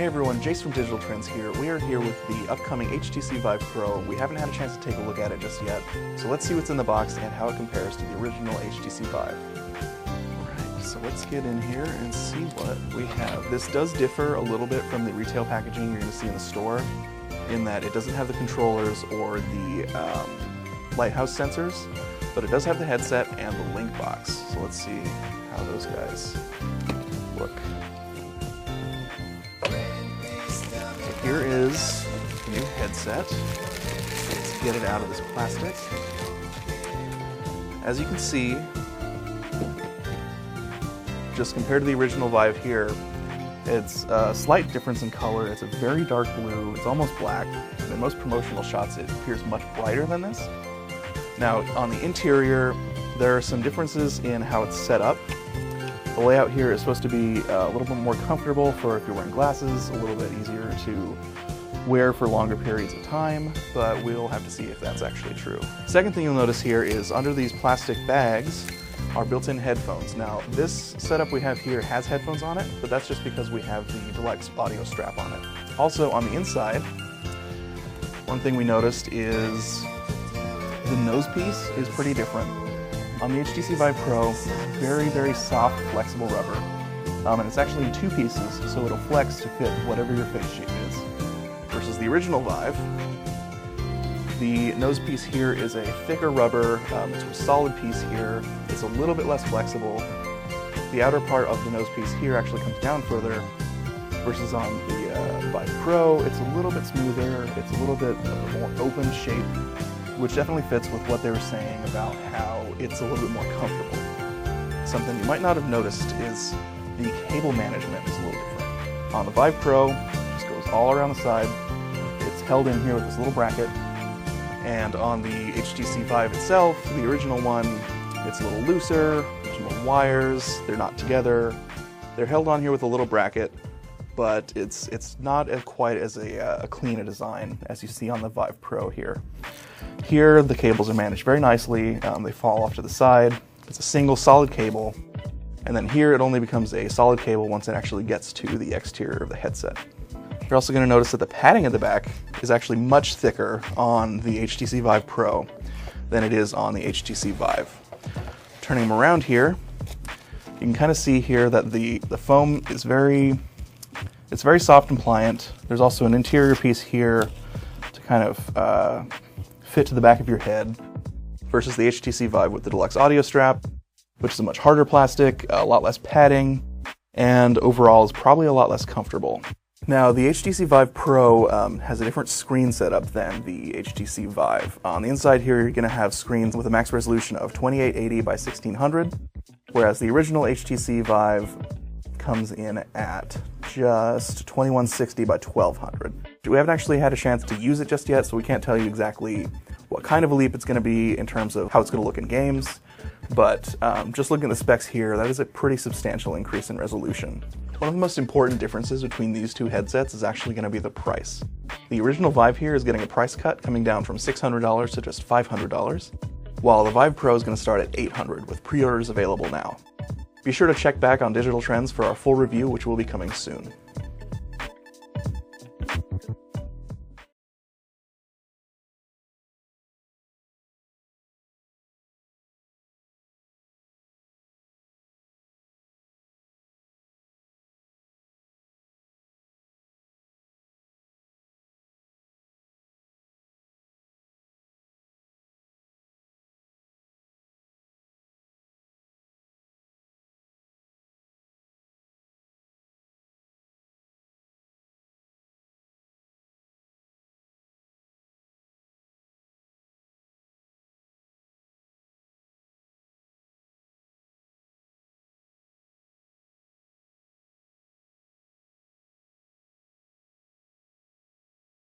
Hey everyone, Jace from Digital Trends here. We are here with the upcoming HTC Vive Pro. We haven't had a chance to take a look at it just yet, so let's see what's in the box and how it compares to the original HTC Vive. Alright, so let's get in here and see what we have. This does differ a little bit from the retail packaging you're going to see in the store, in that it doesn't have the controllers or the lighthouse sensors, but it does have the headset and the link box. So let's see how those guys look. So here is the new headset. Let's get it out of this plastic. As you can see, just compared to the original Vive here, it's a slight difference in color. It's a very dark blue, it's almost black, and in most promotional shots it appears much brighter than this. Now, on the interior, there are some differences in how it's set up. The layout here is supposed to be a little bit more comfortable for if you're wearing glasses, a little bit easier to wear for longer periods of time, but we'll have to see if that's actually true. Second thing you'll notice here is under these plastic bags are built-in headphones. Now, this setup we have here has headphones on it, but that's just because we have the deluxe audio strap on it. Also, on the inside, one thing we noticed is the nose piece is pretty different. On the HTC Vive Pro, very soft, flexible rubber. And it's actually in two pieces, so it'll flex to fit whatever your face shape is. Versus the original Vive, the nose piece here is a thicker rubber, it's a solid piece here. It's a little bit less flexible. The outer part of the nose piece here actually comes down further, versus on the Vive Pro, it's a little bit smoother, it's a little bit more open shape, which definitely fits with what they were saying about how it's a little bit more comfortable. Something you might not have noticed is the cable management is a little different. On the Vive Pro, it just goes all around the side. It's held in here with this little bracket. And on the HTC Vive itself, the original one, it's a little looser, there's more wires, they're not together. They're held on here with a little bracket, but it's not quite as a clean a design as you see on the Vive Pro here. Here, the cables are managed very nicely. They fall off to the side. It's a single solid cable. And then here, it only becomes a solid cable once it actually gets to the exterior of the headset. You're also going to notice that the padding at the back is actually much thicker on the HTC Vive Pro than it is on the HTC Vive. Turning them around here, you can kind of see here that the foam is very soft and pliant. There's also an interior piece here to kind of fit to the back of your head, versus the HTC Vive with the deluxe audio strap, which is a much harder plastic, a lot less padding, and overall is probably a lot less comfortable. Now, the HTC Vive Pro has a different screen setup than the HTC Vive. On the inside here, you're going to have screens with a max resolution of 2880 by 1600, whereas the original HTC Vive comes in at just 2160 by 1200. We haven't actually had a chance to use it just yet, so we can't tell you exactly what kind of a leap it's going to be in terms of how it's going to look in games, but just looking at the specs here, that is a pretty substantial increase in resolution. One of the most important differences between these two headsets is actually going to be the price. The original Vive here is getting a price cut coming down from $600 to just $500, while the Vive Pro is going to start at $800 with pre-orders available now. Be sure to check back on Digital Trends for our full review, which will be coming soon.